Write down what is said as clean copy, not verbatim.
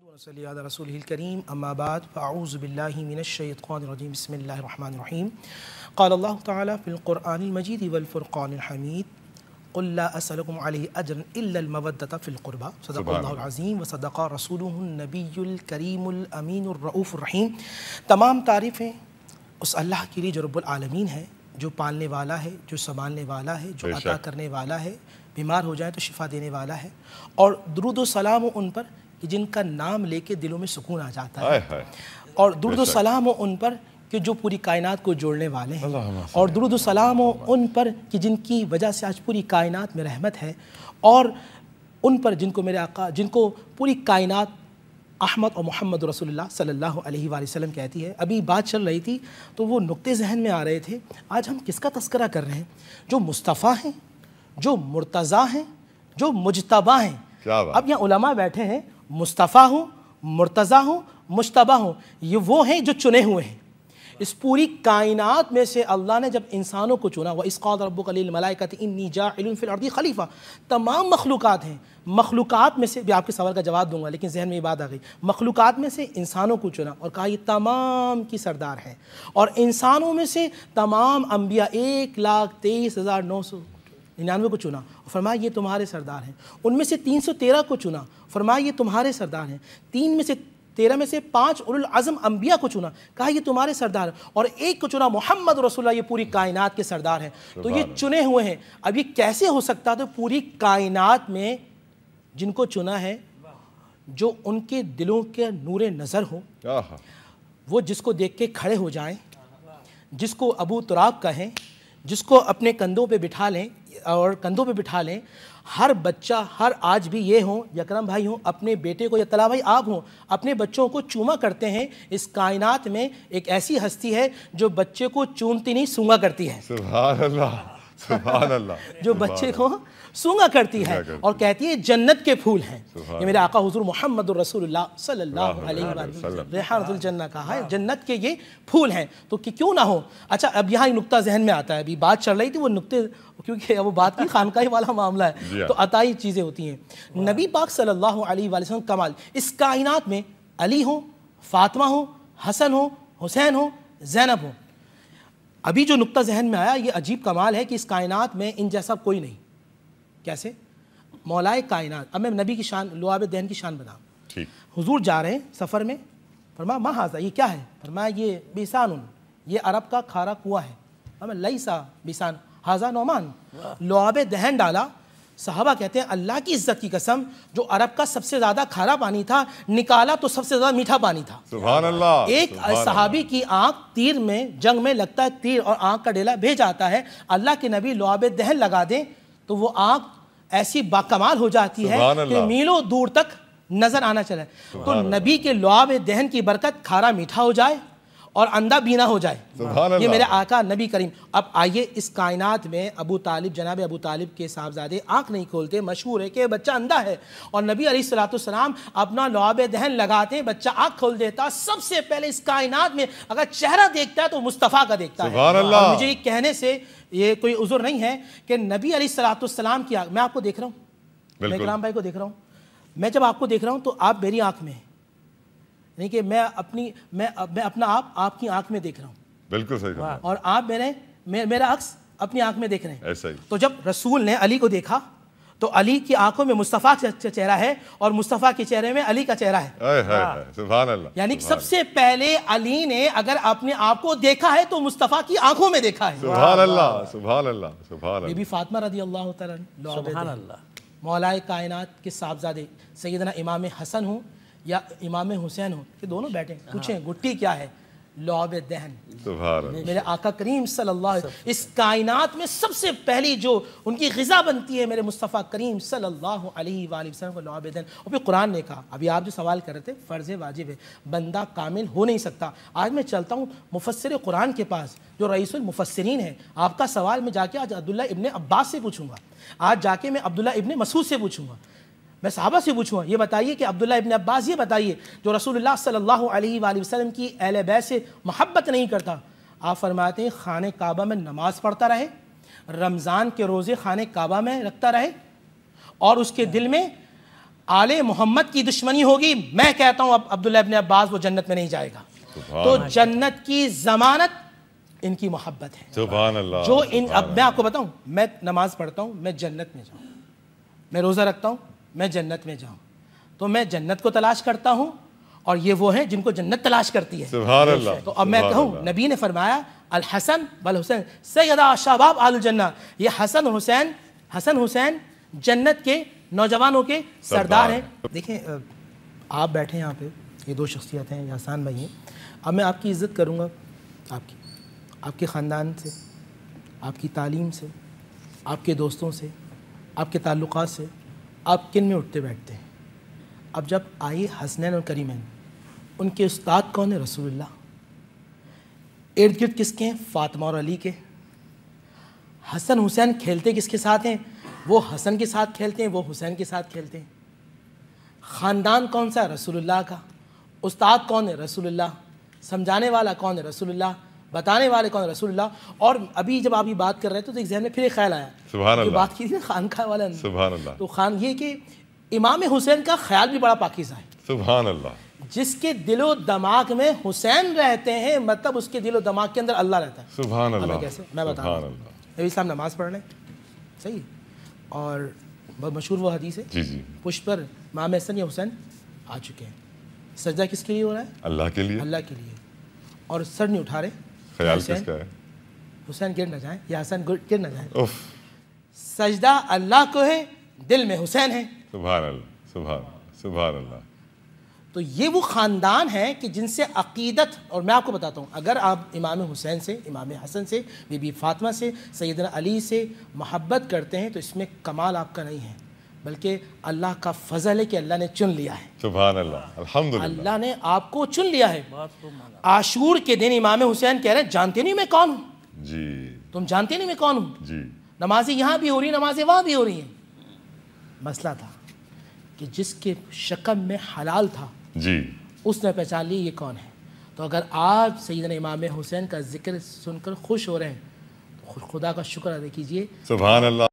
ونصلي على رسوله الكريم أما بعد فأعوذ بالله من الشيطان الرجيم بسم الله الرحمن الرحيم قال الله تعالى في القرآن المجيد والفرقان الحميد قل لا أسألكم عليه أجرا إلا المودة في القربى صدق الله العظيم وصدق رسوله النبي الكريم الأمين الرؤوف الرحيم۔ تمام تعریفیں اس اللہ کے لیے جو رب العالمین ہے، جو پالنے والا ہے، جو سنبھالنے والا ہے، جو عطا کرنے والا ہے، بیمار ہو جائے تو شفا دینے والا ہے، اور درود و سلام ان پر کہ جن کا نام لے کے دلوں میں سکون آ جاتا ہے، اور درود و سلام ان پر کہ جو پوری کائنات کو جوڑنے والے ہیں، اور درود و سلام ان پر کہ جن کی وجہ سے آج پوری کائنات میں رحمت ہے، اور ان پر جن کو میرے آقا، جن کو پوری کائنات احمد اور محمد رسول اللہ صلی اللہ علیہ وآلہ وسلم کہتی ہے۔ ابھی بات چل رہی تھی تو وہ نقطے ذہن میں آ رہے تھے، آج ہم کس کا تذکرہ کر رہے ہیں؟ جو مصطفیٰ ہیں، جو مرتضیٰ ہیں، جو مجتبیٰ ہیں۔ اب یہاں علماء بیٹھے ہیں، مصطفیٰ ہوں، مرتضیٰ ہوں، مجتبیٰ ہوں، یہ وہ ہیں جو چنے ہوئے ہیں۔ اس پوری کائنات میں سے اللہ نے جب انسانوں کو چنا، وَإِذْ قَالَ رَبُّكَ لِلْمَلَائِكَةِ إِنِّي جَاعِلٌ فِي الْأَرْضِ خلیفہ، تمام مخلوقات ہیں، مخلوقات میں سے بھی آپ کے سوال کا جواب دوں گا لیکن ذہن میں یہ بات آ گئی، مخلوقات میں سے انسانوں کو چنا اور کہا یہ تمام کی سردار ہیں، اور انسانوں میں سے تمام انبیاء 1,23,999 کو چنا اور فرمایا یہ تمہارے سردار ہیں۔ ان میں سے 313 کو چنا، فرمایا یہ تمہارے سردار ہیں۔ 13 میں سے 5 اولو العزم انبیاء کو چنا، کہا یہ تمہارے سردار ہیں، اور ایک کو چنا محمد رسول اللہ، یہ پوری کائنات کے سردار ہیں۔ تو یہ چنے ہوئے ہیں۔ اب یہ کیسے ہو سکتا تو پوری کائنات میں جن کو چنا ہے، جو ان کے دلوں کے نور نظر ہو، وہ جس کو دیکھ کے کھڑے ہو جائیں، جس کو ابو تراب کہیں، جس کو اپنے کندھوں پہ بٹھا لیں اور کندھوں پہ بٹھا لیں۔ ہر بچہ، ہر آج بھی یہ ہوں، یکرم بھائی ہوں، اپنے بیٹے کو یا طلحہ بھائی آپ ہوں، اپنے بچوں کو چوما کرتے ہیں۔ اس کائنات میں ایک ایسی ہستی ہے جو بچے کو چومتی نہیں، سونگا کرتی ہے۔ سبحان اللہ، سبحان اللہ، جو بچے کو سونگا کرتی ہے اور کہتی ہے جنت کے پھول ہیں۔ یہ میرے آقا حضور محمد رسول اللہ صلی اللہ علیہ وسلم ریحانۃ الجنہ کہا ہے، جنت کے یہ پھول ہیں، تو کیوں نہ ہو۔ اچھا اب یہاں نقطہ ذہن میں آتا ہے، ابھی بات چل رہی تھی وہ نقطے، کیونکہ وہ بات کی خانقاہی والا معاملہ ہے تو عطائی چیزیں ہوتی ہیں۔ نبی پاک صلی اللہ علیہ وآلہ وسلم کمال، اس کائنات میں علی ہوں، فاطمہ ہوں، حسن ہوں، حسین ہوں، زینب ہوں۔ ابھی جو نقطہ ذہن میں آیا، یہ عجیب کمال ہے کہ اس کائنات میں ان جیسا کوئی نہیں۔ کیسے؟ مولائے کائنات۔ اب میں نبی کی شان، لعاب دہن کی شان بتاؤں۔ حضور جا رہے ہیں سفر میں، فرمایا ما ھذا، یہ کیا ہے؟ فرمایا یہ بیسان، یہ عرب کا کھارا کنواں ہے۔ فرمایا لیسا بیسان ھذا نعمان، لعاب دہن ڈالا۔ صحابہ کہتے ہیں اللہ کی عزت کی قسم، جو عرب کا سب سے زیادہ کھارا پانی تھا، نکالا تو سب سے زیادہ میٹھا پانی تھا۔ سبحان اللہ۔ ایک صحابی کی آنکھ تیر میں، جنگ میں لگتا ہے تیر اور آنکھ کا ڈیلا بھیج آتا ہے، اللہ کے نبی لعاب دہن لگا دیں تو وہ آنکھ ایسی باکمال ہو جاتی ہے کہ میلوں دور تک نظر آنا چلے۔ تو نبی کے لعاب دہن کی برکت کھارا میٹھا ہو جائے اور اندھا بینا ہو جائے، یہ میرے آقا نبی کریم۔ اب آئیے اس کائنات میں ابو طالب، جناب ابو طالب کے صاحبزادے آنکھ نہیں کھولتے، مشہور ہے کہ بچہ اندھا ہے، اور نبی علیہ الصلوۃ والسلام اپنا لعاب دہن لگاتے ہیں، بچہ آنکھ کھول دیتا۔ سب سے پہلے اس کائنات میں اگر چہرہ دیکھتا ہے تو مصطفیٰ کا دیکھتا ہے۔ اور مجھے یہ کہنے سے یہ کوئی عذر نہیں ہے کہ نبی علیہ الصلوۃ والسلام کی آنکھ، میں آپ کو دیکھ رہا ہوں، میں کلام بھائی کو دیکھ رہا ہوں، میں جب آپ کو دیکھ رہا ہوں تو آپ میری آنکھ میں ہیں، نہیں کہ میں اپنا آپ کی آنکھ میں دیکھ رہا ہوں، بالکل صحیح، اور آپ میرا عکس اپنی آنکھ میں دیکھ رہے ہیں۔ ایسا ہی تو جب رسول نے علی کو دیکھا تو علی کی آنکھوں میں مصطفیٰ کا چہرہ ہے اور مصطفیٰ کے چہرے میں علی کا چہرہ ہے۔ سبحان اللہ۔ یعنی سب سے پہلے علی نے اگر اپنے آپ کو دیکھا ہے تو مصطفیٰ کی آنکھوں میں دیکھا ہے۔ سبحان اللہ، سبحان اللہ، سبحان اللہ۔ بی بی فاطمہ رضی اللہ تعالیٰ عنہ، سبحان اللہ، مولائے کائنات کے صاحبزادے سیدنا امام حسن ہوں یا امام حسین ہوں، کہ دونوں بیٹھے پوچھیں گٹی کیا ہے؟ لعاب دہن۔ میرے آقا کریم صلی اللہ علیہ وسلم، اس کائنات میں سب سے پہلی جو ان کی غذا بنتی ہے میرے مصطفیٰ کریم صلی اللہ علیہ وآلہ وسلم کو لعاب دہن۔ اور پھر قرآن نے کہا، ابھی آپ جو سوال کر رہے تھے، فرض واجب ہے، بندہ کامل ہو نہیں سکتا۔ آج میں چلتا ہوں مفسر قرآن کے پاس جو رئیس المفسرین ہے، آپ کا سوال میں جا کے آج عبداللہ ابن عباس سے پوچھوں گا، آج جا کے میں عبداللہ ابن مسعود سے پوچھوں گا، میں صحابہ سے پوچھوں گا، یہ بتائیے کہ عبداللہ ابن عباس یہ بتائیے جو رسول اللہ صلی اللہ علیہ وآلہ وسلم کی اہل بیت سے محبت نہیں کرتا، آپ فرماتے ہیں خانہ کعبہ میں نماز پڑھتا رہے، رمضان کے روزے خانہ کعبہ میں رکھتا رہے، اور اس کے دل میں آل محمد کی دشمنی ہوگی، میں کہتا ہوں اب عبداللہ ابن عباس وہ جنت میں نہیں جائے گا. تو جنت کی ضمانت ان کی محبت ہے. سبحان اللہ. جو اب میں آپ کو بتاؤں، میں نماز پڑھتا ہوں میں جنت میں جاؤں، میں روزہ رکھتا ہوں میں جنت میں جاؤں، تو میں جنت کو تلاش کرتا ہوں اور یہ وہ ہیں جن کو جنت تلاش کرتی ہے. سبحان اللہ. تو اب میں کہوں، نبی نے فرمایا الحسن والحسین سیدا شباب اہل الجنہ، یہ حسن حسین جنت کے نوجوانوں کے سردار ہیں. دیکھیں آپ بیٹھے یہاں پہ، یہ دو شخصیت ہیں، یہ حسان بھائی ہیں. اب میں آپ کی عزت کروں گا، آپ کے خاندان سے، آپ کی تعلیم سے، آپ کے دوستوں سے، آپ کے تعلقات سے، آپ کن میں اٹھتے بیٹھتے ہیں. اب جب آئیے حسنین اور کریمین، ان کے استاد کون ہیں؟ رسول اللہ. ارد گرد کس کے ہیں؟ فاطمہ اور علی کے. حسن حسین کھیلتے کس کے ساتھ ہیں؟ وہ حسن کے ساتھ کھیلتے ہیں، وہ حسین کے ساتھ کھیلتے ہیں. خاندان کون سا ہے؟ رسول اللہ کا. استاد کون ہے؟ رسول اللہ. سمجھانے والا کون ہے؟ رسول اللہ. بتانے والے کون ہے؟ رسول اللہ. اور ابھی جب آپ یہ بات کر رہے تھے تو ایک ذہن میں پھر ایک خیال آیا. سبحان اللہ. بات کی تھی نا خانقاہ والا. سبحان اللہ. تو یہ کہ امام حسین کا خیال بھی بڑا پاکیزہ ہے. سبحان اللہ. جس کے دل و دماغ میں حسین رہتے ہیں، مطلب اس کے دل و دماغ کے اندر اللہ رہتا ہے. سبحان اللہ. کیسے میں بتا رہا ہوں. نبی اسلام نماز پڑھ رہے ہیں، صحیح، اور بہت مشہور وہ حدیث ہے، جی جی، پشت پر امام حسن یا حسین آ چکے ہیں. سجدہ کس کے لیے ہو رہا ہے؟ اللہ کے لیے. اللہ کے لیے. اور سر نہیں اٹھا رہے. خیال کس کا ہے؟ حسین گر نہ جائیں یا حسن گر نہ جائیں. سجدہ اللہ کو ہے، دل میں حسین ہے. سبحان اللہ. سبحان اللہ. تو یہ وہ خاندان ہے کہ جن سے عقیدت، اور میں آپ کو بتاتا ہوں، اگر آپ امام حسین سے، امام حسن سے، بی بی فاطمہ سے، سیدنا علی سے محبت کرتے ہیں تو اس میں کمال آپ کا نہیں ہے، بلکہ اللہ کا فضل ہے کہ اللہ نے چن لیا ہے. سبحان اللہ. الحمدللہ. اللہ نے آپ کو چن لیا ہے. عاشور کے دن امام حسین کہہ رہے ہیں جانتے نہیں میں کون ہوں. جی. تم جانتے نہیں میں کون ہوں. جی. نمازیں یہاں بھی ہو رہی ہیں، نمازیں وہاں بھی ہو رہی ہیں. مسئلہ تھا کہ جس کے شکم میں حلال تھا جی، اس نے پہچان لی یہ کون ہے. تو اگر آپ سیدنا امام حسین کا ذکر سن کر خوش ہو رہے ہیں تو خدا کا شکر ادا کیجیے. سبحان اللہ.